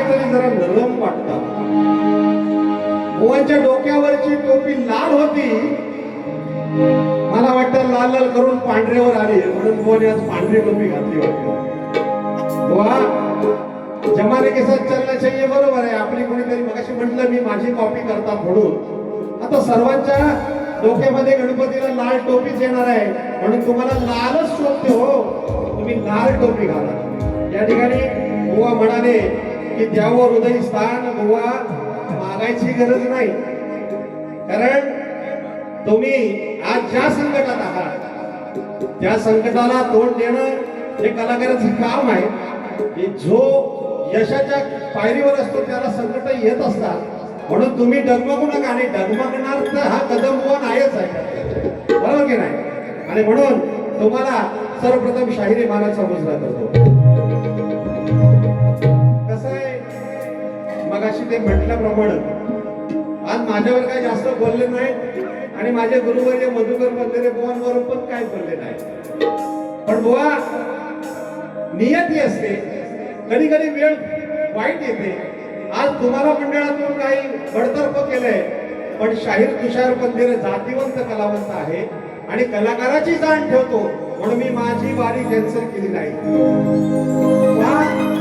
तरी जरा नरम वाटतात. बुवांच्या डोक्यावरची टोपी लाल होती, मला वाटतं लाल लाल करून पांढऱ्यावर आली म्हणून बुवाने आज पांढरी टोपी घातली वाटते. बुवा जमाने के साथ चलना चाहिए, बरोबर आहे. आपली कोणीतरी मगाशी म्हटलं मी माझी कॉपी करतात म्हणून. आता सर्वांच्या डोक्यामध्ये गणपतीला लाल टोपीच येणार आहे म्हणून तुम्हाला लालच शोभते हो, तुम्ही लाल टोपी घाला. या ठिकाणी बुवा म्हणाले की द्यावं हृदय स्थान. बुवा मागायची गरज नाही, कारण तुम्ही आज ज्या संकटात आहात त्या संकटाला तोंड देणं हे कलाकाराचं काम आहे. जो यशाच्या पायरीवर असतो त्याला संकट येत असतात, म्हणून तुम्ही डगमगू नका. आणि डगमगणार तर हा कदम बुवा नाहीच आहे, बरोबर की नाही. आणि म्हणून तुम्हाला सर्वप्रथम शाहिरी मानाचा मुजरा करतो. कसं आहे, मगाशी ते म्हटल्याप्रमाणे आज माझ्यावर काही जास्त बोलले नाही आणि माझे गुरुवर्य मधुकर बंधरे बुवांवरून पण काय बोलले नाही. पण बुवा नियती असते, कधी कधी वेळ वाईट येते. आज तुम्हाला मंडळातून काही बडतर्फ केलंय, पण शाहीर तुषार बंधरे जातीवंत कलावंत आहे आणि कलाकाराची जाण ठेवतो म्हणून मी माझी वारी कॅन्सल केली नाही.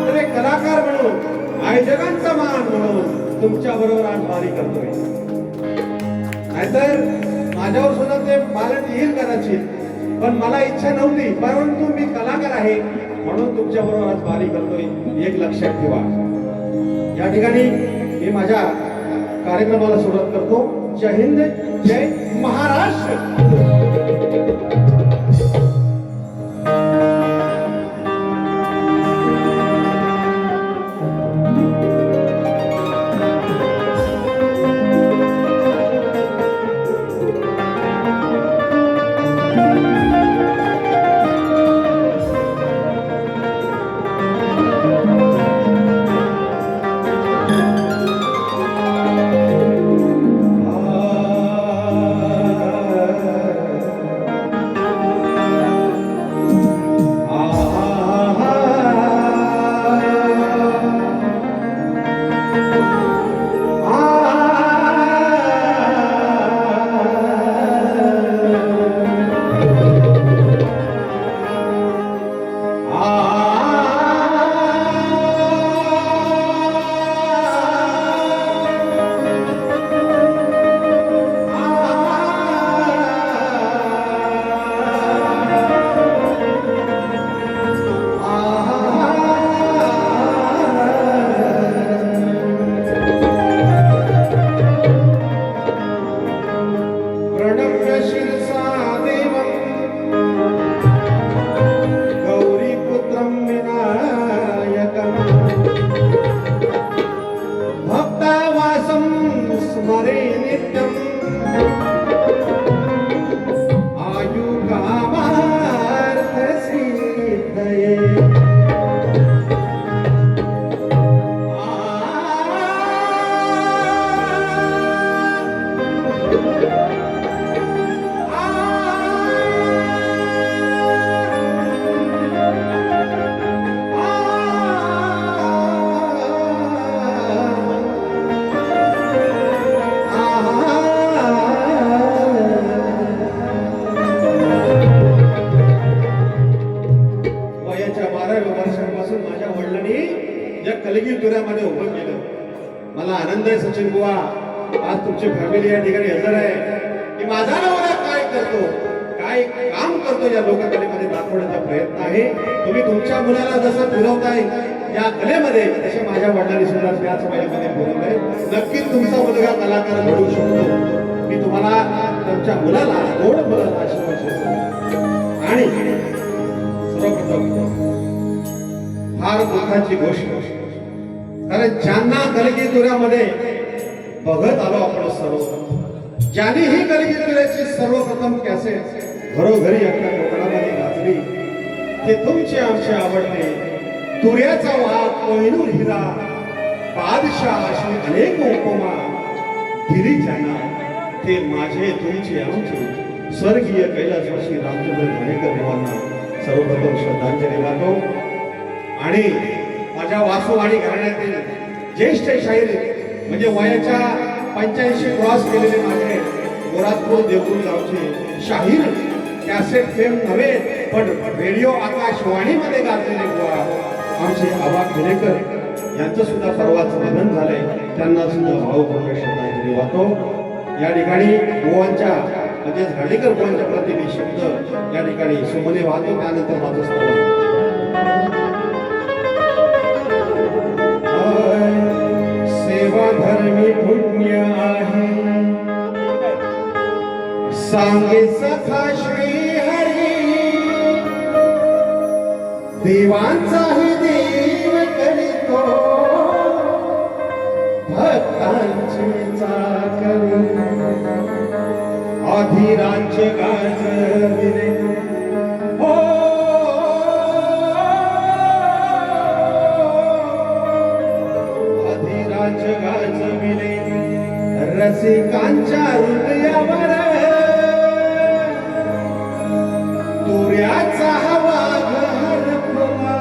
तर एक कलाकार म्हणून आयोजकांचा मान म्हणून तुमच्या बरोबर आज वारी करतोय. नाहीतर माझ्यावर सुद्धा ते पालन येईल कदाचित, पण मला इच्छा नव्हती, परंतु मी कलाकार आहे म्हणून तुमच्या बरोबर आज वारी करतोय. एक लक्षात ठेवा. या ठिकाणी मी माझ्या कार्यक्रमाला सुरुवात करतो. जय हिंद, जय महाराष्ट्र. उभं केलं. मला आनंद आहे सचिन बुवा, आज तुमची फॅमिली या ठिकाणी हजर आहे की माझा नवरा काय करतो, काय काम करतो या लोककलेमध्ये दाखवण्याचा प्रयत्न आहे. तुम्ही तुमच्या मुलाला जसं पुरवताय या कलेमध्ये, तसे माझ्या वडिलांनी सुद्धा त्याच वयामध्ये पुरवलंय. नक्कीच तुमचा मुलगा कलाकार घडू शकतो. मी तुम्हाला तुमच्या मुलाला, गोड मुलाला आशीर्वाद देतो. आणि सर्वप्रथम फार दुःखाची गोष्ट, कारण ज्यांना कलगी तुऱ्यामध्ये बघत आलो आपण सर्व, ज्यांनी ही कलगी तुऱ्याची सर्वप्रथम कॅसेट घरोघरी आपल्या कोकणामध्ये गाजली, ते तुमचे आमचे आवडते तुऱ्याचा वाघ, कोहिनूर हिरा, बादशाह अशी अनेक उपमा दिली ज्यांना, ते माझे तुमचे आमचे स्वर्गीय कैलासवासी रामचंद्र घाणेकर देवांना सर्वप्रथम श्रद्धांजली वाहतो. आणि माझ्या वासुवाडी घराण्यातील ज्येष्ठ शाहीर म्हणजे वयाच्या 85 क्रॉस केलेले माझे मोरादपूर देवपूर गावचे शाहीर कॅसेट फेम नव्हे पण रेडिओ आकाशवाणीमध्ये गाजलेले बुवा आमचे आबा खेडेकर यांचं सुद्धा परवाच निधन झालंय. त्यांना सुद्धा भावपूर्ण श्रद्धांजली वाहतो. या ठिकाणी बुवांच्या म्हणजे झाडेकर बुवांच्या प्रतिमे शब्द या ठिकाणी सुमने वाहतो. त्यानंतर माझं स्तवन सेवा धर्मी पुण्य आहे सांगे सखा श्री हरी देवांचाही देव करीतो भक्तांची चाकरी अधीरांचे गाजविले हो अधीरांचे गाजविले रसिकांच्या हृदयावर तुऱ्याचा हवा हरपला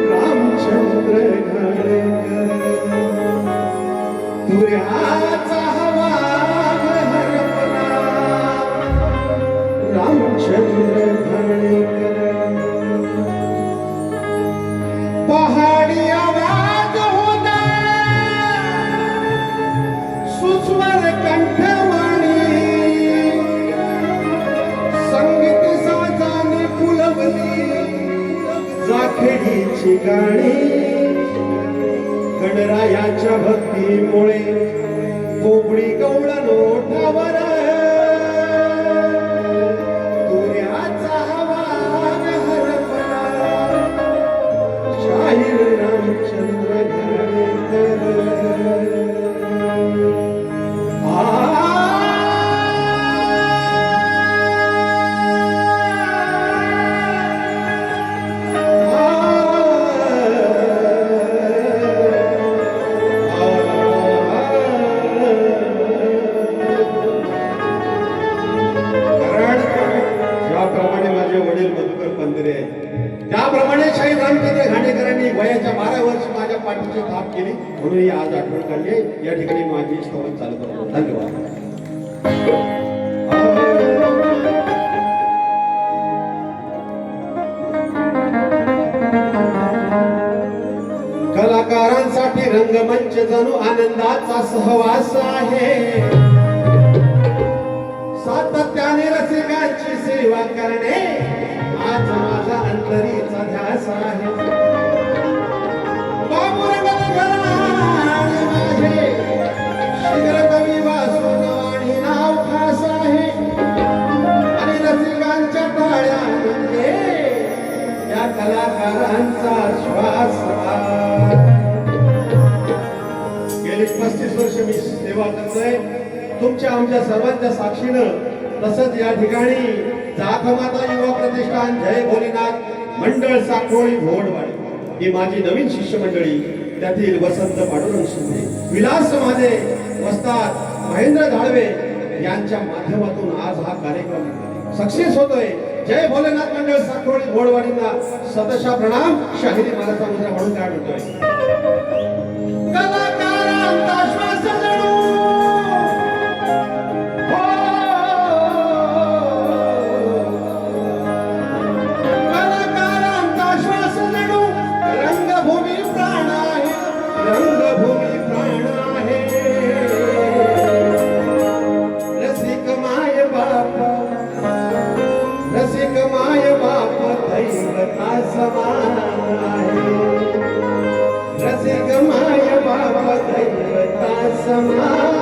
रामचंद्र घाणेकर तुऱ्याचा हवा हरपला रामचंद्र घाणेकर पहाडी आवाज होता सुस्वर कंठवाणी संगीत साजाने फुलवली जाखेडीची गाणी गणरायाच्या भक्तीमुळे कोबडी गवळण ओठावर तुऱ्याचा वाग हरपला शाहीर रामचंद्र घाणेकर त्याप्रमाणे शाहीर रामचंद्र घाणेकरांनी वयाच्या 12 वर्ष माझ्या पाठीची थाप केली म्हणून ही आज आठवण काढली. या ठिकाणी माझी स्तवन चालू करतो. धन्यवाद. कलाकारांसाठी रंगमंच जणू आनंदाचा सहवास आहे. सातत्याने रसिकांची सेवा करणे आज माझा अंतरीचा ध्यास आहे. बाबुरंगात घराणे माझे शीघ्र कवी वासुदेवानी नाव खास आहे आणि रसिकांच्या टाळ्या म्हणजे या कलाकारांचा श्वास आहे. गेली 35 वर्ष मी सेवा करतोय तुमच्या आमच्या सर्वांच्या साक्षीनं. तसंच या ठिकाणी जाखमाता युवा प्रतिष्ठान जय भोलेनाथ मंडळ साकोळी घोडवाडी ही माझी नवीन शिष्य मंडळी. त्यातील वसंत पांडुरंग शिंदे, विलास माझे वस्ताद महेंद्र धाळवे यांच्या माध्यमातून आज हा कार्यक्रम सक्सेस होतोय. जय भोलेनाथ मंडळ साकोळी घोडवाडींना सतशा प्रणाम. शाहिरी महाराजा मुद्रा म्हणून काय म्हणतोय कलाकारांचा श्वास जणू रंगभूमी प्राण आहे रंगभूमी प्राण आहे. रसिक माय बाप दैवता समान आहे. रसिक माय बाप दैवता समान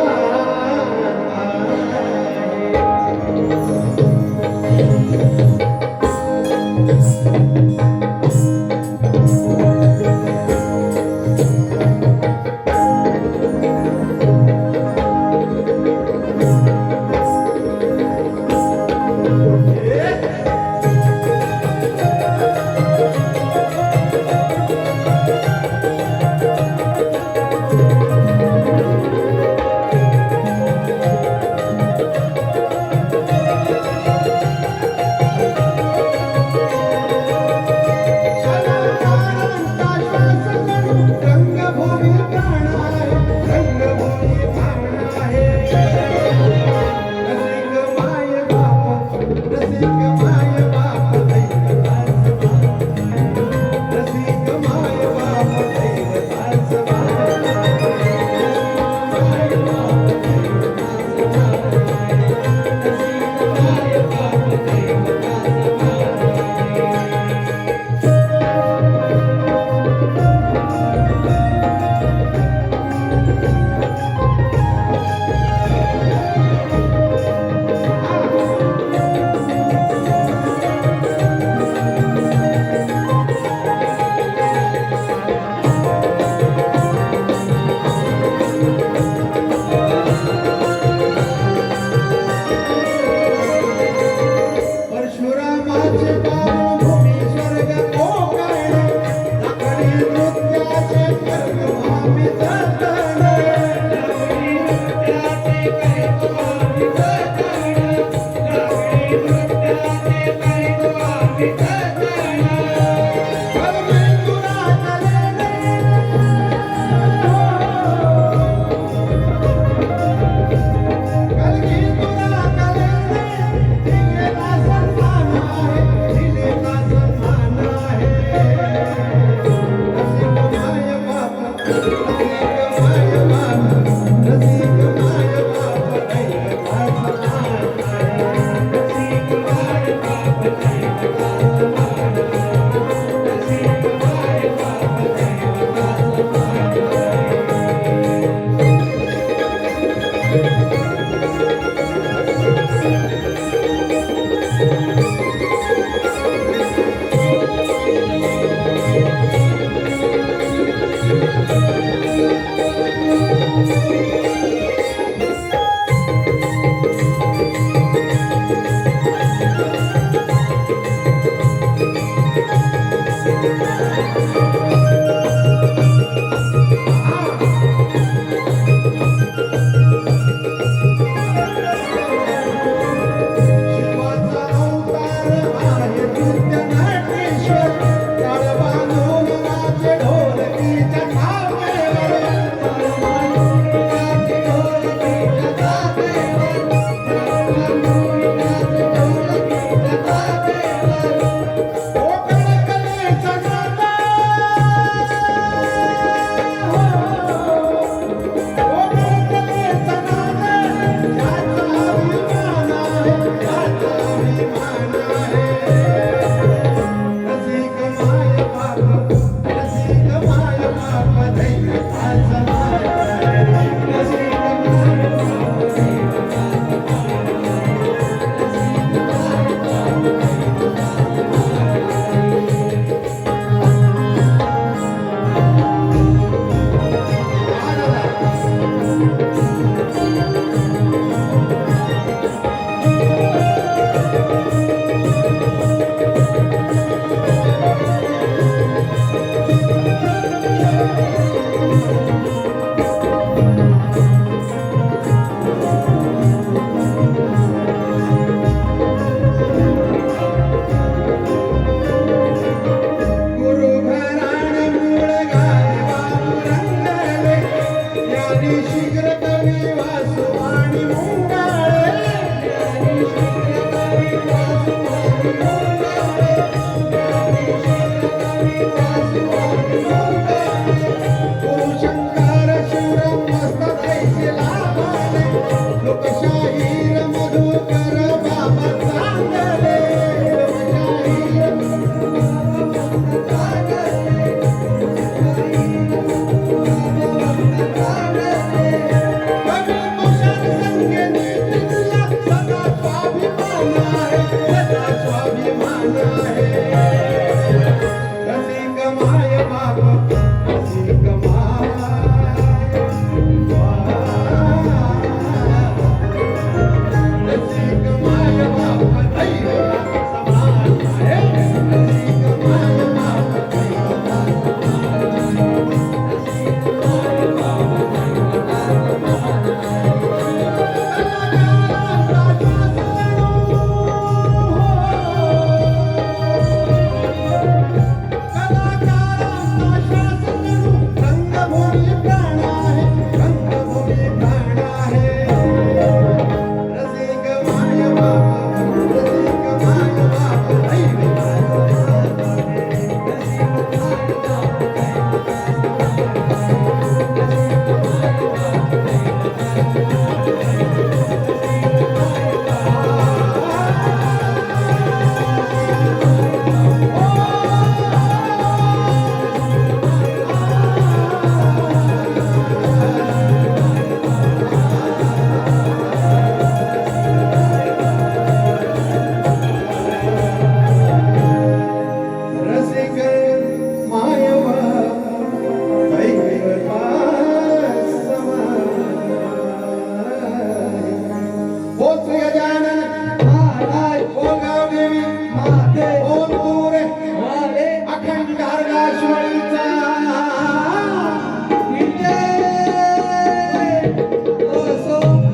कैलाशवाडीचा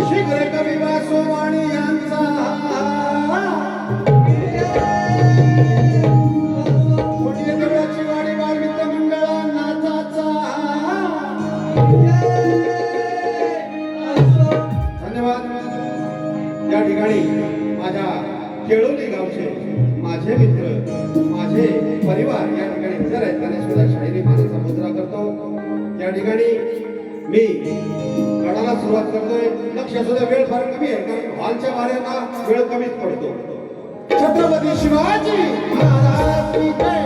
शीघ्र कवी वासोवाणी यांचा मोठी देवळाची वाडी बालमित्र मंडळा नाचाचा धन्यवाद. या ठिकाणी माझ्या केळोली गावचे माझे मित्र माझे परिवार या ठिकाणी हजर आहेत. त्यांनी सुद्धा शाहिरी मानाचा मुजरा करतो. या ठिकाणी मी गणाला सुरुवात करतोय. लक्ष सुद्धा वेळ फार कमी आहे कारण हॉलच्या बाहेरना वेळ कमीच पडतो. छत्रपती शिवाजी महाराज की जय.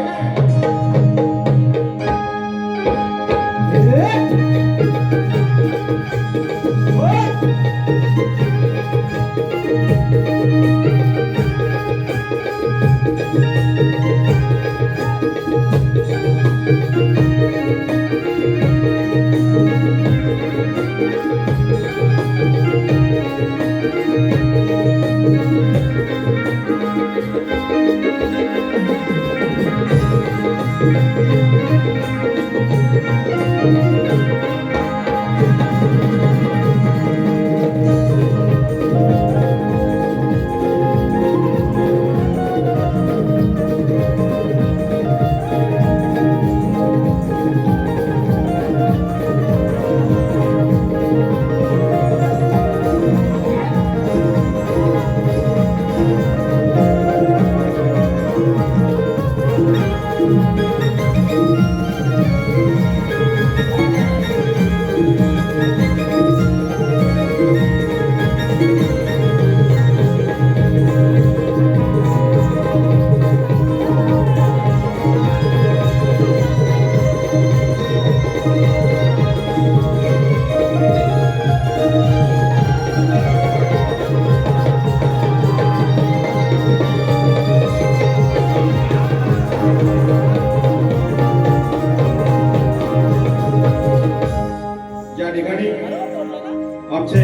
आमचे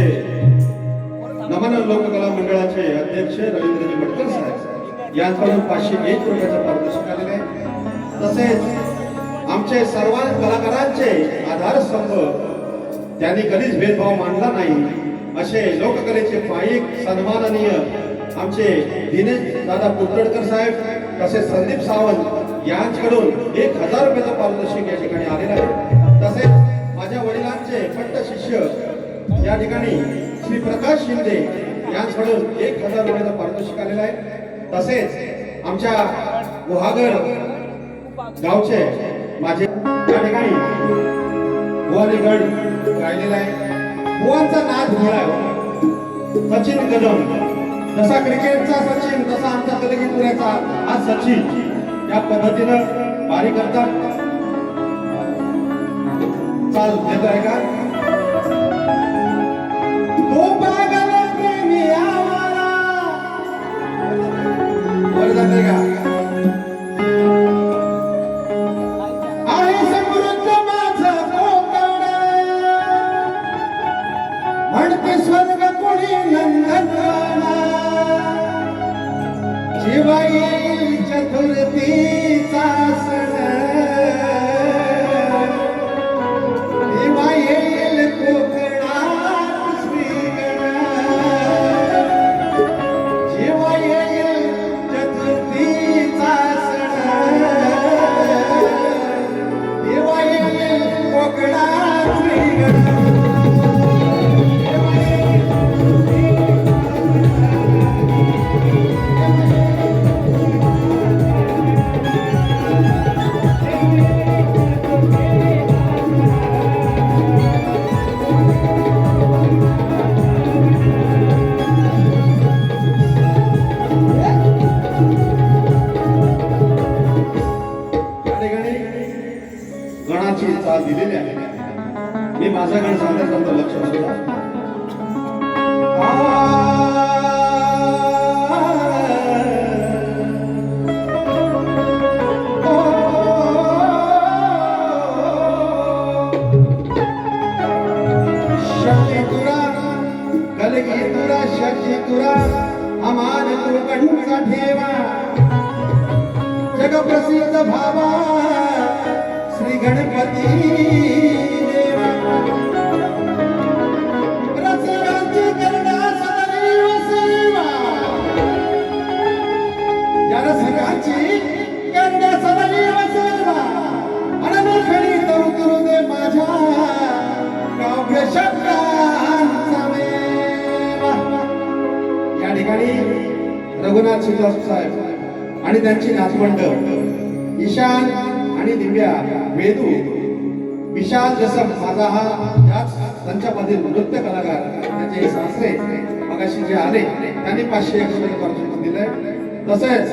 नमन लोककला मंडळाचे अध्यक्ष रवींद्रजी भटकर साहेब यांच्याकडून 501 रुपयाचं पारितोषिक आलेले आहे. तसेच आमचे सर्व कलाकारांचे आधारस्तंभ त्यांनी कधीच भेदभाव मानला नाही असे लोककलेचे पायिक सन्माननीय आमचे दिनेश दादा कुलतडकर साहेब तसेच संदीप सावंत यांच्याकडून 1000 रुपयाचं पारितोषिक या ठिकाणी आलेलं आहे. तसेच माझ्या वडिलांचे पट्ट शिष्य या ठिकाणी श्री प्रकाश शिंदे यांच्याकडून 1000 रुपयाचं पारितोषिक आलेलं आहे. तसेच आमच्या गुहागर गावचे माझे या ठिकाणी बुवानीगड गायलेला आहे. बुवांचा नाद घोळा सचिन कदम जसा क्रिकेटचा सचिन तसा आमचा कलगीतुऱ्याचा हा सचिन या पद्धतीनं बारी करतात. चाल देतो आहे का तो पागल प्रेमी आवारा वर जाते का आहे समृद्ध माझं कोकण म्हणते स्वर्ग कोणी नंदनवाना शिवाई चतुर्थीचा सण दिलेले आहे. मी माझा गण सादर करतो. लक्ष असतो शक्ती तुरा कलगी तुरा शक्ती तुरा अमान तू कंठा ठेवा जग प्रसिद्ध भावा गणपती देवा रसिकांची करडा सदैव सेवा या रसिकांची करडा सदैव सेवा अनखणी उतरू दे माझ्या काव्य शब्दांचा मेवा. या ठिकाणी रघुनाथ शिवदास साहेब आणि त्यांची नाचमंड ईशान आणि दिव्या वेदू विशाल जसं माझा हा याच संचामधील नृत्य कलाकार त्याचे सासरे मगाशी जे आले त्यांनी 501 रुपये पारितोषिक दिलंय. तसेच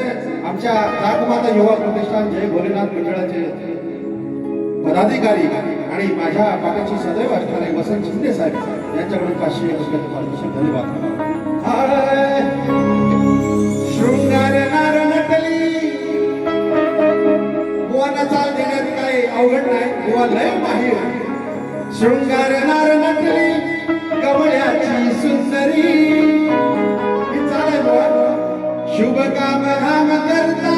आमच्या जागमाता युवा प्रतिष्ठान जय भोलेनाथ मंडळाचे पदाधिकारी आणि माझ्या पाठाची सदैव असणारे वसंत शिंदे साहेब यांच्याकडून 501 रुपये पारितोषिक. धन्यवाद. शृंगार नार नटली बुवांना चाल देण्यात काही अवघड नाही. बुवा लय माहीर. शृंगार नार नटली कमळ्याची सुंदरी ही चाल आहे बुवा. शुभ काम धाम करता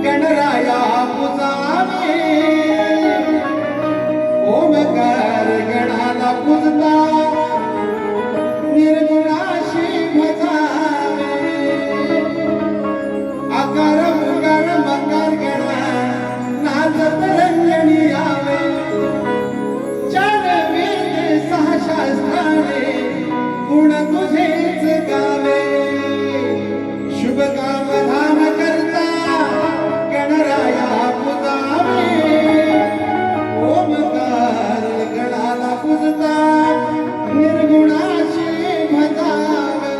गणराया पुजावे ओमकार गणाला पूजता निर्गुणाशी भजावे आकार उकार मकार गणा नाचत रंजनी यावे चार वेद सहा शास्त्राने गुण तुझेच गावे. शुभ काम धाम करता गणराया पुजावे ओमकार गणाला पूजता निर्गुणाशी भजावे.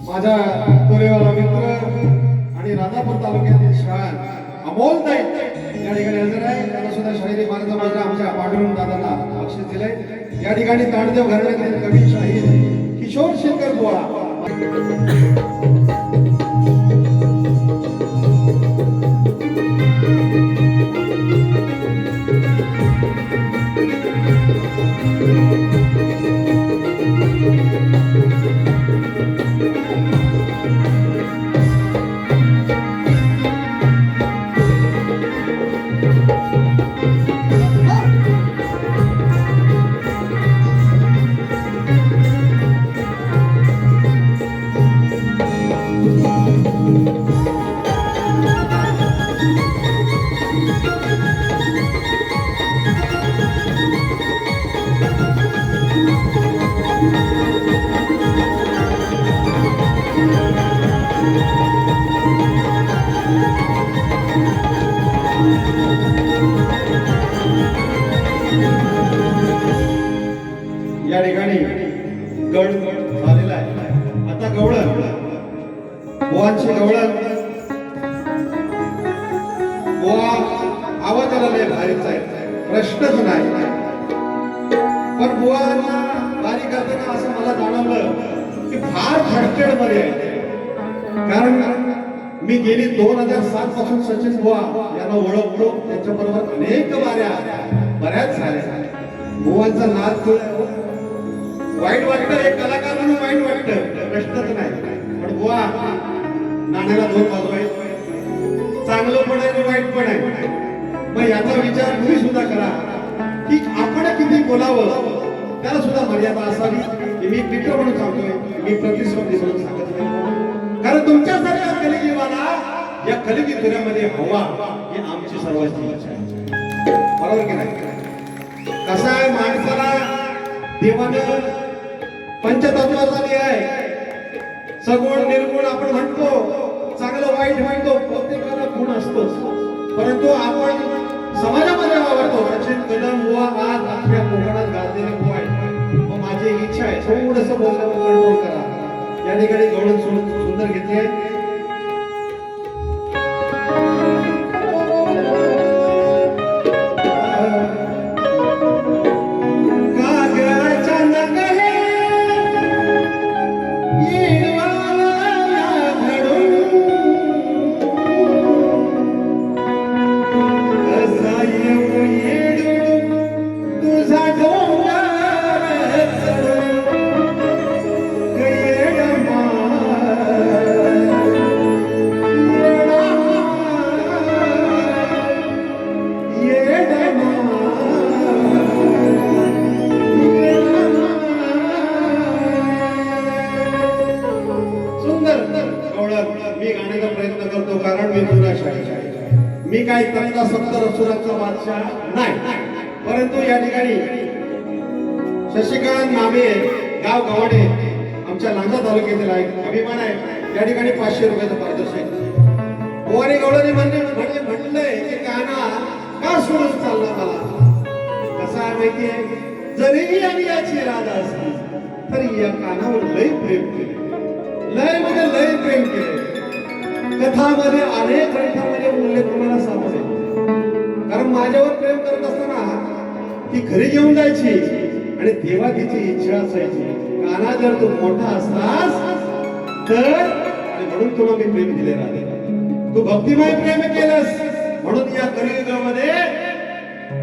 माझा तोरेवाला मित्र आणि राजापूर तालुक्यातील शाळा अमोलताई या ठिकाणी हजर आहे. त्यांना सुद्धा शाहिरी महाराजांच्या आमच्या पांडुरंग दादांना बक्षीस दिलंय. या ठिकाणी तांडदेव घराण्यातील कवी शाहीर किशोर शेखर बुवा या ठिकाणी गड झालेला आहे. आता गवळण बुवांची गवळण बुवा आवाजाला लय भारीच आहे, प्रश्नच नाही. पण बुवांना बारी करताना असं मला जाणवलं की फार खडखेड मध्ये आहे. कारण मी गेली 2007 पासून सचिन बुवा यांना ओळखतो. त्यांच्या बरोबर अनेक बऱ्याच झाल्या. बुवांचा नाद वाईट वाटतं, एक कलाकार म्हणून वाईट वाटतं, प्रश्नच नाही. पण बुवा नाण्याला दोन बाजू आहेत, चांगलं पण आहे आणि वाईट पण आहे. मग याचा विचार तुम्ही सुद्धा करा की आपण किती बोलावं, त्याला सुद्धा मर्यादा असावी. मी मित्र म्हणून सांगतोय, मी प्रतिस्पर्धी म्हणून सांगत नाही. कारण तुमच्यासारख्या कलिजीवाला या कलिजी दुनियामध्ये हवा ही आमची सर्वांची इच्छा आहे. बरोबर की नाही? कसं आहे, माणसाला देवानं पंचतत्वाचा न्याय सगुण निर्गुण आपण म्हणतो, चांगलं वाईट म्हणतो, प्रत्येकाला गुण असतोच. परंतु आपण समाजामध्ये वावरतो. सचिन कदम बुवा आज आपल्या कोकणात गाजलेले बुवा आहेत. मग माझी इच्छा आहे थोडंसं बोलण्यावर कंट्रोल करा. या ठिकाणी गवळण सुंदर घेतली आहे. मी गाण्याचा प्रयत्न करतो कारण मी जुना शाहीर, मी काही तक्ता 70 असुरांचा बादशाह नाही. परंतु या ठिकाणी शशिकांत मामे गाव गव्हाणे आमच्या लांजा तालुक्यातील आहे, अभिमान आहे. या ठिकाणी 500 रुपयाचं पारितोषिक. बुवाने गवळणी म्हणलंय की गाणं का सोडून चालला मला. कसं आहे माहितीये, जरी आम्ही याची राधा असली तरी या कानावर लय प्रेम केले, लय म्हणजे लय प्रेम केले. कथामध्ये अनेक ग्रंथामध्ये उल्लेख तुम्हाला सापडेल. कारण माझ्यावर प्रेम करत असताना ती घरी घेऊन जायची आणि तेव्हा तिची इच्छा असायची, काना जर तू मोठा असतास तर, आणि म्हणून तुला मी प्रेम दिले राधे. तू भक्तिमय प्रेम केलंस म्हणून या कलियुगामध्ये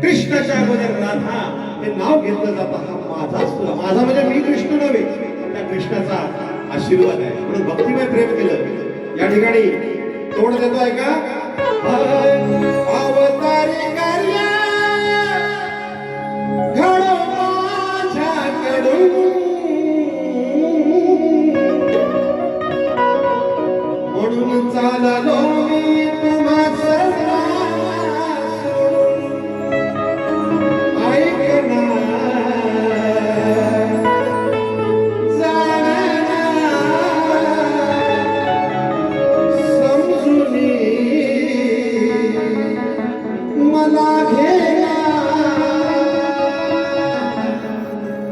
कृष्णाच्या अगोदर राधा हे नाव घेतलं जातं. हा माझाच तुला, माझा म्हणजे मी कृष्ण नव्हे, त्या कृष्णाचा आशीर्वाद आहे. म्हणून भक्तिमय प्रेम केलं. या ठिकाणी तोड देतोय का अवतारी कार्य घडो माझ्याकडून म्हणून चाललो मी तुम्हा सर्वांना सोडून. ऐक ना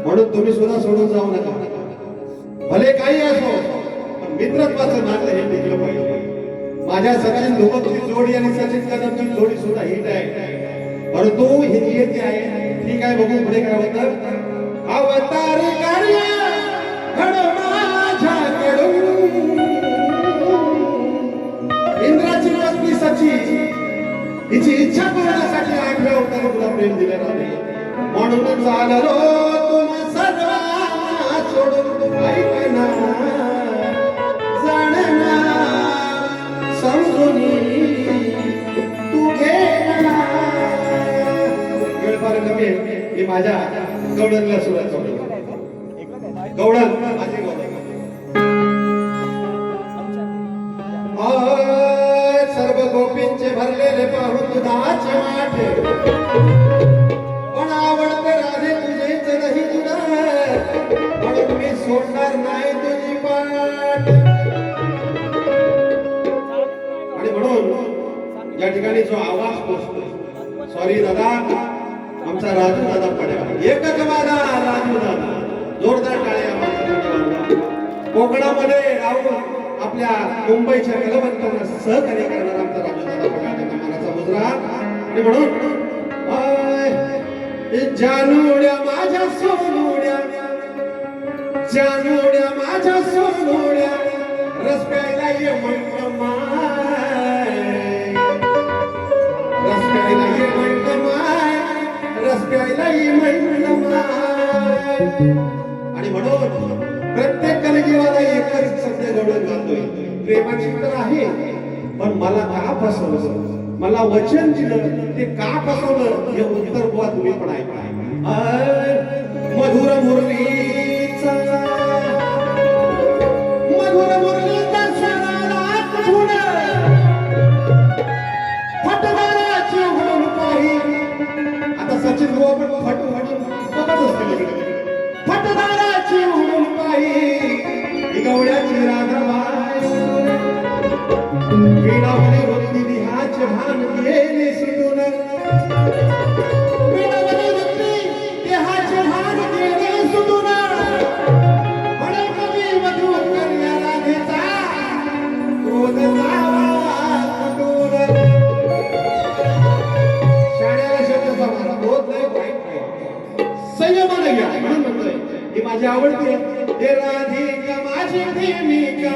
म्हणून तुम्ही सुद्धा सोडून जाऊ नका. भले काही असो पण मित्रत्वाचं नातं हे टिकलं पाहिजे. माझ्या सचिन धुमकची जोडी आणि सचिन कदमची जोडी सुद्धा हिट आहे. परंतु हिंदी येते आहे ठीक आहे. बघू पुढे काय होतं. अवतारी कार्य घडो माझ्याकडून. इंद्राची पत्नी सची हिची इच्छा पूर्णासाठी 8व्या अवतारी तुला प्रेम दिलं नाही. म्हणून चाललो तुम्हा सर्वांना सोडून. ऐक ना जाण ना समजून तू घे ना. वेळ फार कमी आहे. मी माझ्या गवळणला सुरुवात करतो. गवळण माझे गवळण सर्व गोपींचे भरलेले पाहून दुधाचे वाटे. पण आवडते राधे तुझेच नाही तुला. म्हणून मी सोडणार नाही तुझी पाठ. आणि म्हणून या ठिकाणी जो आवाज पोचतो सॉरी दादा आमचा राजू दादा पड्या एकच वादा राजू दादा जोरदार टाळ्या आवाज. कोकणामध्ये राहून आपल्या मुंबईच्या कलावंतांना सहकार्य करणारा आमचा राजू दादा पड्या मनाचा मुजरा. आणि म्हणून जानूड्या माझ्या सोनुड्या जानूड्या माझ्या सोनुड्या रस प्यायला ये म्हणलं माय. रस प्यायला ये म्हणलं माय. रस प्यायला ये म्हणलं माय. आणि म्हणून प्रत्येक कलगीवाला एकच सत्य घडून घालतोय. प्रेमाची तर आहे पण मला का फसवलं. मला वचन दिलं ते का फसवलं हे उत्तर बुवा तुम्ही पण ऐका. मधुर मुरलीचा मधुर मुरलीचा स्वराला धुन फटदाराची होऊन पाही. आता सचिन बुवा पण फटू फटू बघत असतील. फटदाराची होऊन पाही गवळ्याची राधाबाई वीणावली वृत्ती देहाचे भान गेले सुटून. वीणावली वृत्ती देहाचे भान गेले सुटून. म्हणे कवी मधुर कन्या राधेचा क्रोध जावा कुटून. शाळेला शब्द समारा होत नाही वाईट नाही संयमाने घ्या. म्हणून म्हणतोय ही माझी आवडती आहे. राधिका माझी प्रेमिका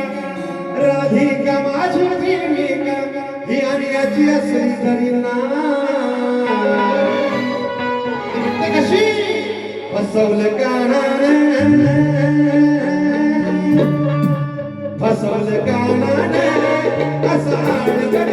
राधिका माझी प्रेमिका ही अन्याची असली तरी ना. कशी फसवलं कानानं फसवलं कानानं असं आडकं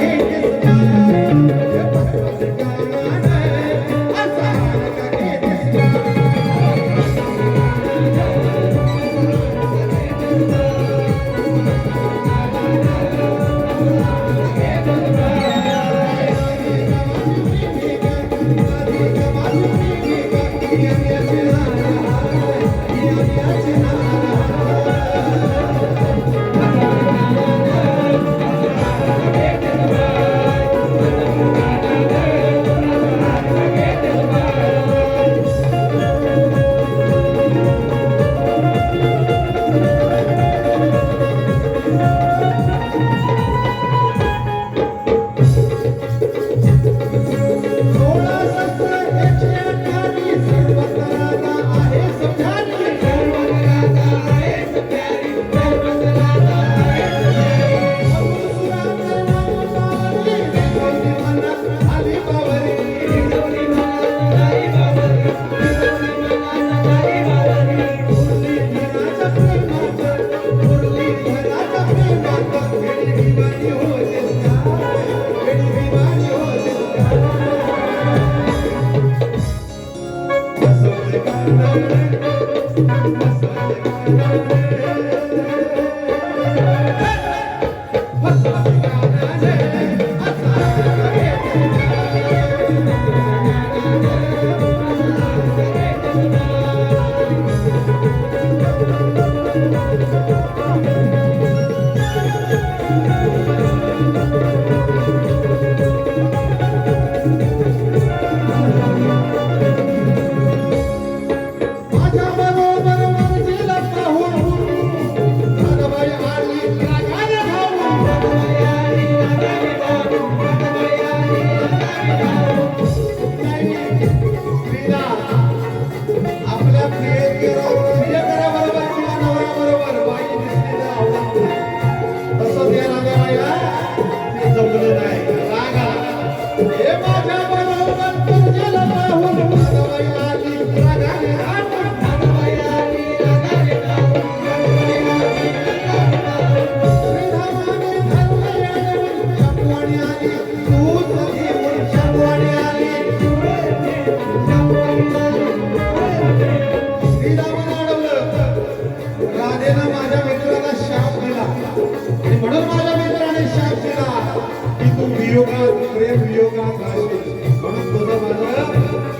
आणि म्हणून माझ्या मित्राने शाप दिला की तू वियोगात प्रेम वियोगात राहशील. म्हणून तुझं माझं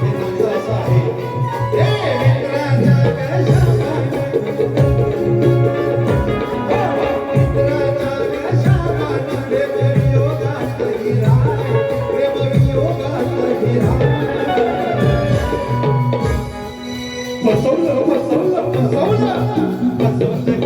हे नातं असं आहे. ए मित्राच्या कशाला फसवलं फसवलं फसवलं फसवलं